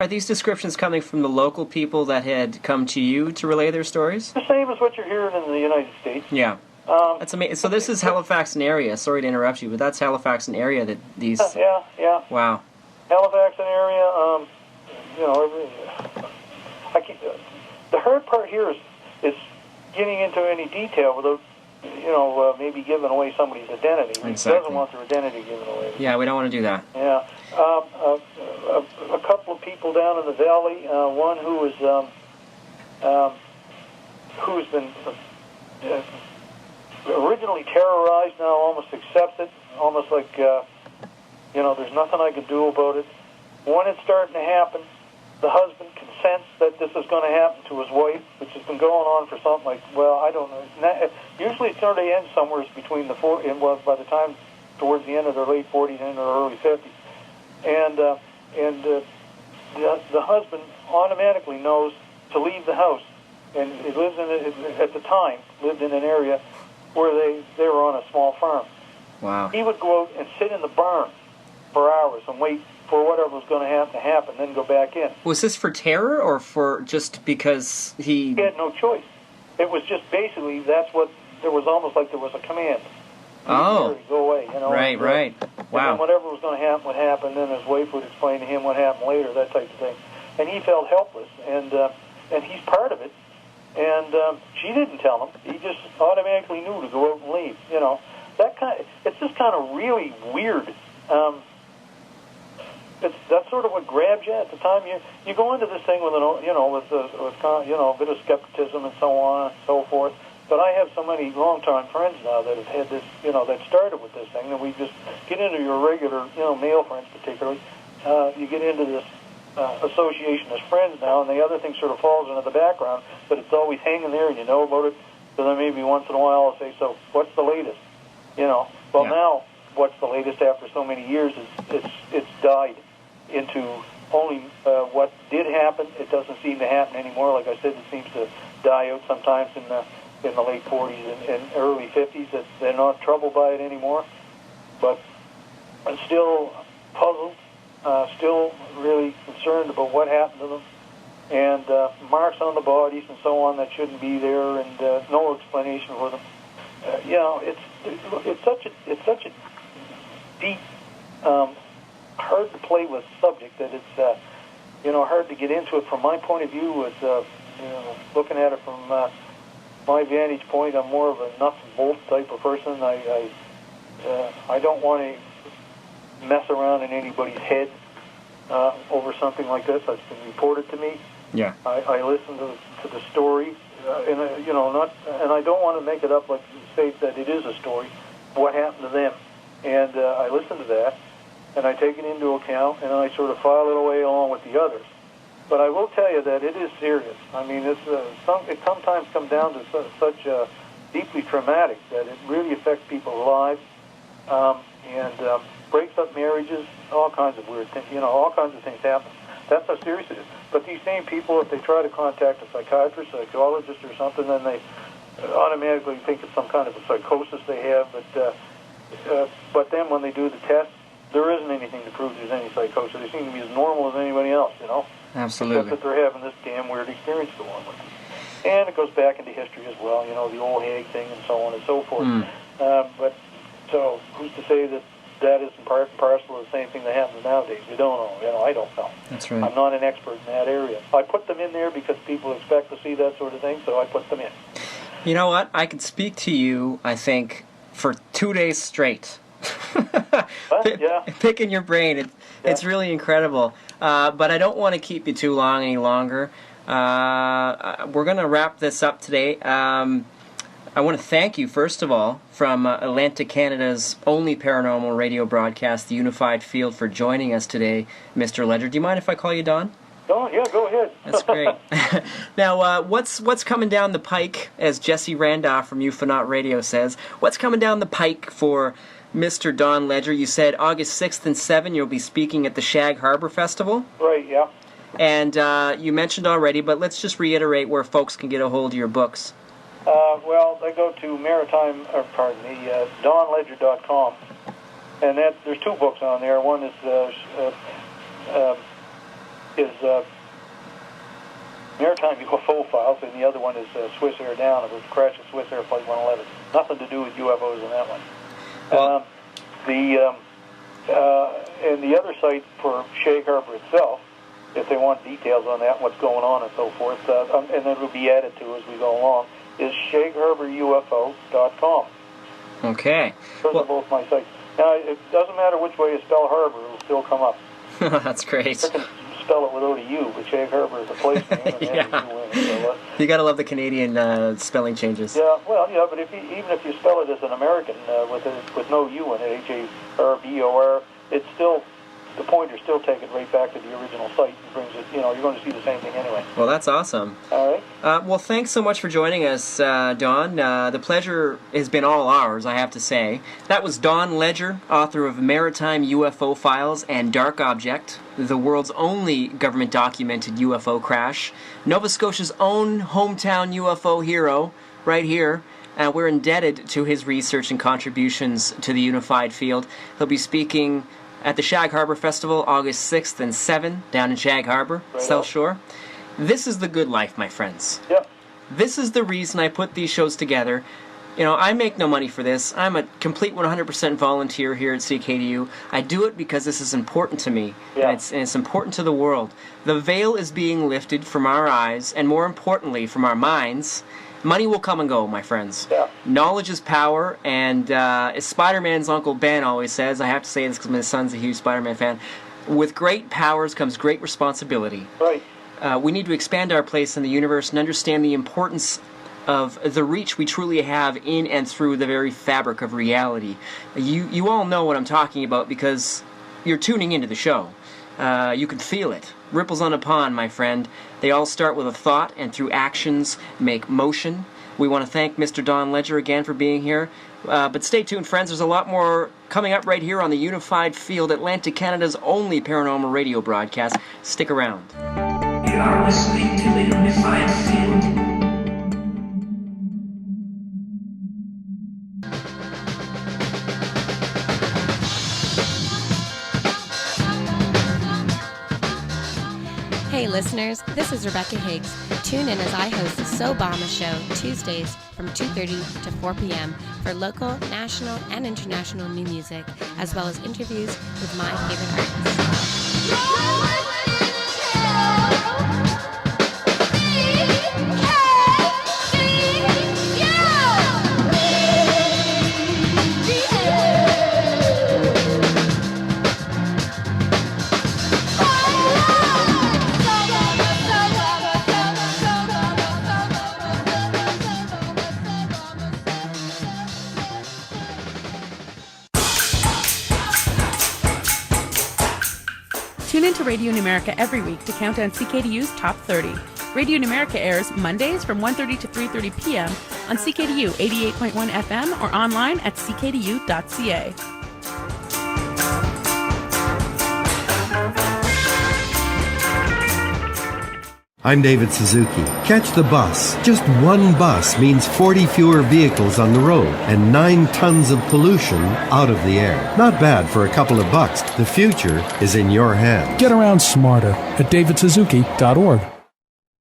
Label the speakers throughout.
Speaker 1: Are these descriptions coming from the local people that had come to you to relay their stories?
Speaker 2: The same as what you're hearing in the United States.
Speaker 1: Yeah. That's amazing. So this is Halifax and area. Sorry to interrupt you, but that's Halifax and area that these...
Speaker 2: Yeah.
Speaker 1: Wow.
Speaker 2: Halifax and area, the hard part here is getting into any detail without, maybe giving away somebody's identity.
Speaker 1: Exactly.
Speaker 2: He doesn't want their identity given away.
Speaker 1: Yeah, we don't want to do that.
Speaker 2: Yeah. A couple of people down in the valley, one who is, who's been originally terrorized, now almost accepts it, almost like, there's nothing I can do about it. When it's starting to happen, the husband consents that this is going to happen to his wife, which has been going on for something like, I don't know. Usually it sort of ends somewhere between by the time towards the end of their late 40s and their early 50s. And the husband automatically knows to leave the house. And he lives at the time, lived in an area where they were on a small farm.
Speaker 1: Wow.
Speaker 2: He would go out and sit in the barn for hours and wait for whatever was going to have to happen, then go back in. Was
Speaker 1: this for terror or for just because he
Speaker 2: had no choice? It was just basically there was almost like there was a command.
Speaker 1: Oh.
Speaker 2: Go away,
Speaker 1: Right. Wow.
Speaker 2: And then whatever was going to happen would happen, then his wife would explain to him what happened later, that type of thing. And he felt helpless, and he's part of it. And she didn't tell him. He just automatically knew to go out and leave. It's just kind of really weird. That's sort of what grabs you at the time. You go into this thing with a bit of skepticism and so on and so forth. But I have so many long-time friends now that have had this, that started with this thing, and we just get into your regular, male friends particularly. You get into this association as friends now, and the other thing sort of falls into the background, but it's always hanging there, and you know about it. So then maybe once in a while I'll say, so what's the latest? Now what's the latest after so many years is it's died into only what did happen. It doesn't seem to happen anymore. Like I said, it seems to die out sometimes in the late 40s and early 50s. That they're not troubled by it anymore. But I'm still puzzled, still really concerned about what happened to them, and marks on the bodies and so on that shouldn't be there, and no explanation for them. It's such a deep, hard to play with subject that it's hard to get into it. From my point of view, it's looking at it from my vantage point. I'm more of a nuts and bolts type of person. I don't want to mess around in anybody's head over something like this that's been reported to me.
Speaker 1: Yeah.
Speaker 2: I listen to the story, and I don't want to make it up like state that it is a story. What happened to them? And I listen to that, and I take it into account, and I sort of file it away along with the others. But I will tell you that it is serious. I mean, it sometimes comes down to such deeply traumatic that it really affects people's lives, and breaks up marriages, all kinds of weird things. All kinds of things happen. That's how serious it is. But these same people, if they try to contact a psychiatrist, psychologist, or something, then they automatically think it's some kind of a psychosis they have. But then when they do the test, there isn't anything to prove there's any psychosis. They seem to be as normal as anybody else,
Speaker 1: Absolutely.
Speaker 2: Except that they're having this damn weird experience go on with them. And it goes back into history as well, the old Hague thing and so on and so forth. But so who's to say that isn't part and parcel of the same thing that happens nowadays? We don't know. I don't know.
Speaker 1: That's right.
Speaker 2: I'm not an expert in that area. I put them in there because people expect to see that sort of thing, so I put them in.
Speaker 1: You know what? I could speak to you, I think, for 2 days straight.
Speaker 2: Yeah.
Speaker 1: Picking your brain. It's really incredible. But I don't want to keep you too long any longer. We're going to wrap this up today. I want to thank you, first of all, from Atlantic Canada's only paranormal radio broadcast, The Unified Field, for joining us today, Mr. Ledger. Do you mind if I call you Don?
Speaker 2: Oh, yeah, go ahead.
Speaker 1: That's great. Now, what's coming down the pike, as Jesse Randolph from UFO Radio says, what's coming down the pike for Mr. Don Ledger? You said August 6th and 7th you'll be speaking at the Shag Harbour Festival?
Speaker 2: Right, yeah.
Speaker 1: And you mentioned already, but let's just reiterate where folks can get a hold of your books.
Speaker 2: Well, they go to donledger.com, and there's 2 books on there. One is is Maritime UFO Files, and the other one is Swiss Air Down. It was the crash of Swiss Air Flight 111. Nothing to do with UFOs in that one.
Speaker 1: Well,
Speaker 2: and the other site for Shag Harbour itself, if they want details on that, what's going on and so forth, and then it will be added to as we go along, is shagharbourufo.com.
Speaker 1: Okay.
Speaker 2: Those are both my sites. Now, it doesn't matter which way you spell Harbour, it will still come up.
Speaker 1: That's great.
Speaker 2: You can spell it without a U, but Shag Harbour is a place name, and
Speaker 1: Yeah.
Speaker 2: has a U in it. So,
Speaker 1: You gotta love the Canadian spelling changes.
Speaker 2: yeah, well, yeah, but even if you spell it as an American with no U in it, HARBOR, it's still, the pointer's still taken right back to the original site and brings it, you're going to see the same thing anyway.
Speaker 1: Well, that's awesome.
Speaker 2: All right.
Speaker 1: Well, thanks so much for joining us, Don. The pleasure has been all ours, I have to say. That was Don Ledger, author of Maritime UFO Files and Dark Object, the world's only government-documented UFO crash, Nova Scotia's own hometown UFO hero, right here. We're indebted to his research and contributions to the unified field. He'll be speaking at the Shag Harbour Festival, August 6th and 7th, down in Shag Harbour, South Shore. This is the good life, my friends.
Speaker 2: Yep.
Speaker 1: This is the reason I put these shows together. I make no money for this. I'm a complete 100% volunteer here at CKDU. I do it because this is important to me,
Speaker 2: Yeah.
Speaker 1: and it's important to the world. The veil is being lifted from our eyes, and more importantly, from our minds. Money will come and go, my friends.
Speaker 2: Yeah.
Speaker 1: Knowledge is power, and as Spider-Man's Uncle Ben always says, I have to say this because my son's a huge Spider-Man fan, with great powers comes great responsibility.
Speaker 2: Right.
Speaker 1: We need to expand our place in the universe and understand the importance of the reach we truly have in and through the very fabric of reality. You all know what I'm talking about because you're tuning into the show. You can feel it. Ripples on a pond, my friend. They all start with a thought and through actions make motion. We want to thank Mr. Don Ledger again for being here. But stay tuned, friends. There's a lot more coming up right here on the Unified Field, Atlantic Canada's only paranormal radio broadcast. Stick around.
Speaker 3: You are listening to the Unified Field.
Speaker 4: Hey listeners, this is Rebecca Higgs. Tune in as I host the Sobama Show Tuesdays from 2:30 to 4 p.m. for local, national, and international new music, as well as interviews with my favorite artists.
Speaker 5: Tune into Radio New America every week to count down CKDU's Top 30. Radio New America airs Mondays from 1:30 to 3:30 p.m. on CKDU 88.1 FM or online at ckdu.ca.
Speaker 6: I'm David Suzuki. Catch the bus. Just one bus means 40 fewer vehicles on the road and 9 tons of pollution out of the air. Not bad for a couple of bucks. The future is in your hands.
Speaker 7: Get around smarter at davidsuzuki.org.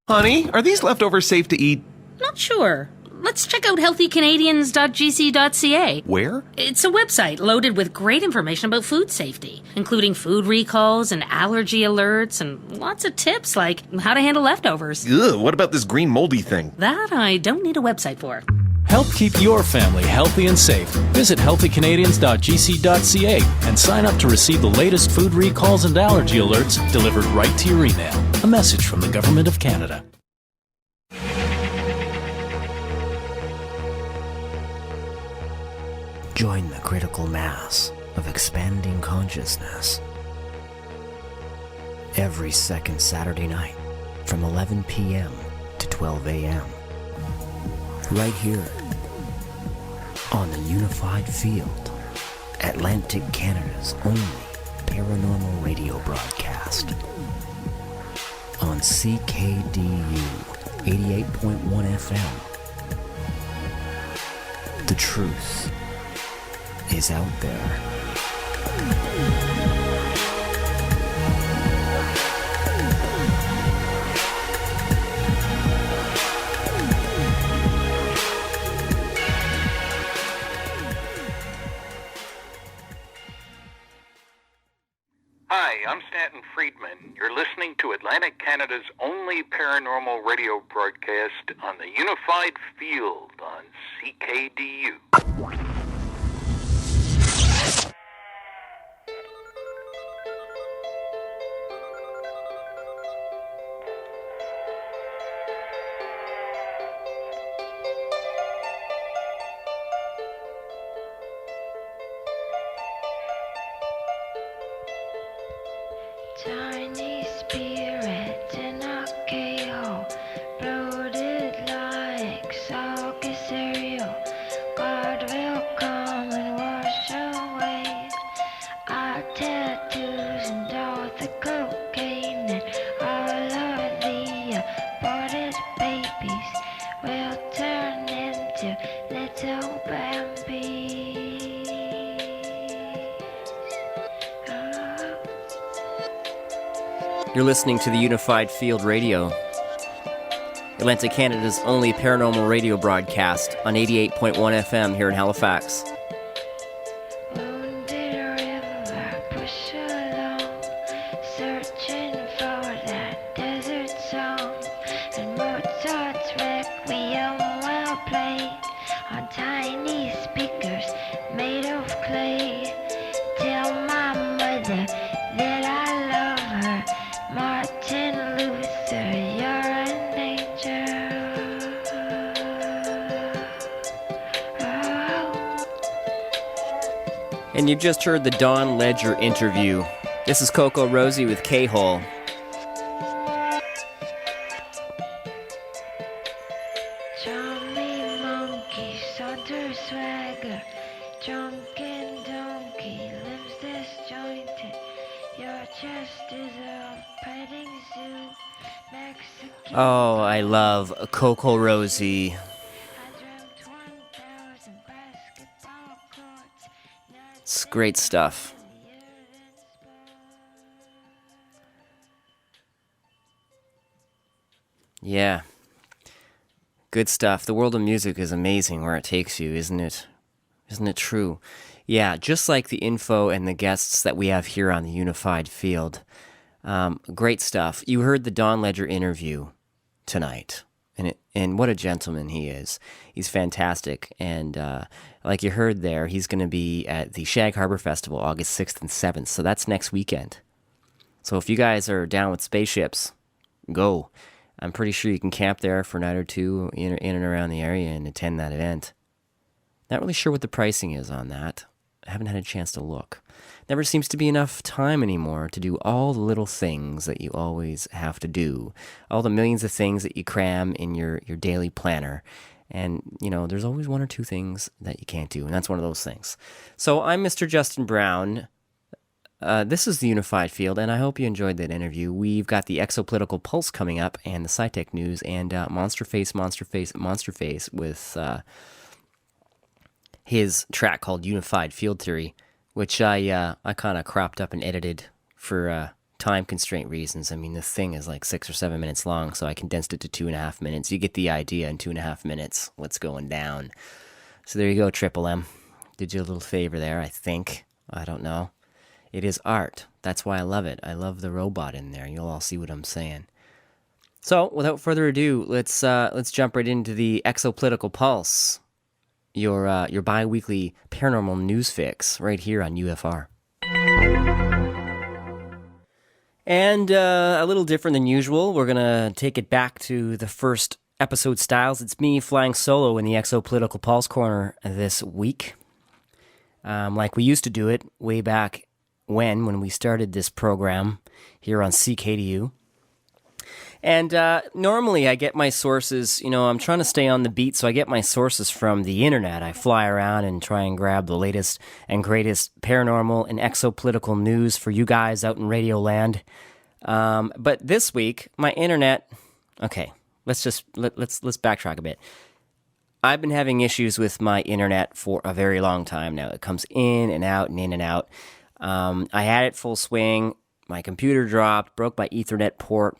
Speaker 8: Honey, are these leftovers safe to eat?
Speaker 9: Not sure. Let's check out healthycanadians.gc.ca.
Speaker 8: Where?
Speaker 9: It's a website loaded with great information about food safety, including food recalls and allergy alerts and lots of tips like how to handle leftovers.
Speaker 8: Ugh, what about this green moldy thing?
Speaker 9: That I don't need a website for.
Speaker 7: Help keep your family healthy and safe. Visit healthycanadians.gc.ca and sign up to receive the latest food recalls and allergy alerts delivered right to your email. A message from the Government of Canada.
Speaker 10: Join the critical mass of expanding consciousness every second Saturday night from 11 p.m. to 12 a.m. right here on the Unified Field, Atlantic Canada's only paranormal radio broadcast on CKDU 88.1 FM. The truth is out there.
Speaker 11: listening to Atlantic Canada's only paranormal radio broadcast on the Unified Field on CKDU.
Speaker 12: Tiny spirit in a K-hole, bloated like soggy cereal. God will come and wash away our tattoos and all the cocaine, and all of the aborted babies will turn into little Bambi.
Speaker 13: You're listening to the Unified Field Radio, Atlantic Canada's only paranormal radio broadcast on 88.1 FM here in Halifax.
Speaker 12: Wounded river, push along, searching for that desert song, and Mozart's Requiem well played on tiny speakers made of clay. Tell my mother that I love her, Martin Luther, you're an angel. Oh.
Speaker 13: And you just heard the Don Ledger interview. This is Coco Rosie with K-Hole.
Speaker 12: Charming monkey, saunter swagger, drunken donkey, limbs disjointed. Your chest is a petting zoo. Mexican.
Speaker 13: Oh, I love Coco Rosie. It's great stuff. Yeah. Good stuff. The world of music is amazing where it takes you, isn't it? Isn't it true? Yeah, just like the info and the guests that we have here on the Unified Field. Great stuff. You heard the Don Ledger interview tonight, and what a gentleman he is. He's fantastic, and like you heard there, he's going to be at the Shag Harbour Festival August 6th and 7th, so that's next weekend. So if you guys are down with spaceships, go. I'm pretty sure you can camp there for a night or two in and around the area and attend that event. Not really sure what the pricing is on that. I haven't had a chance to look. Never seems to be enough time anymore to do all the little things that you always have to do. All the millions of things that you cram in your daily planner. And, you know, there's always one or two things that you can't do, and that's one of those things. So I'm Mr. Justin Brown. This is the Unified Field, and I hope you enjoyed that interview. We've got the Exopolitical Pulse coming up, and the SciTech News, and Monster Face with his track called Unified Field Theory, which I kind of cropped up and edited for time constraint reasons. I mean, the thing is like 6 or 7 minutes long, so I condensed it to 2.5 minutes. You get the idea in 2.5 minutes, what's going down. So there you go, Triple M. Did you a little favor there, I think. I don't know. It is art. That's why I love it. I love the robot in there. You'll all see what I'm saying. So, without further ado, let's jump right into the Exopolitical Pulse, your bi-weekly paranormal news fix right here on UFR. And a little different than usual, we're going to take it back to the first episode styles. It's me flying solo in the Exopolitical Pulse corner this week. Like we used to do it way back when we started this program here on CKDU. And normally I get my sources, you know, I'm trying to stay on the beat, so I get my sources from the internet. I fly around and try and grab the latest and greatest paranormal and exopolitical news for you guys out in Radio Land. But this week, my internet, okay, let's backtrack a bit. I've been having issues with my internet for a very long time now. It comes in and out and in and out. I had it full swing. My computer dropped, broke my Ethernet port.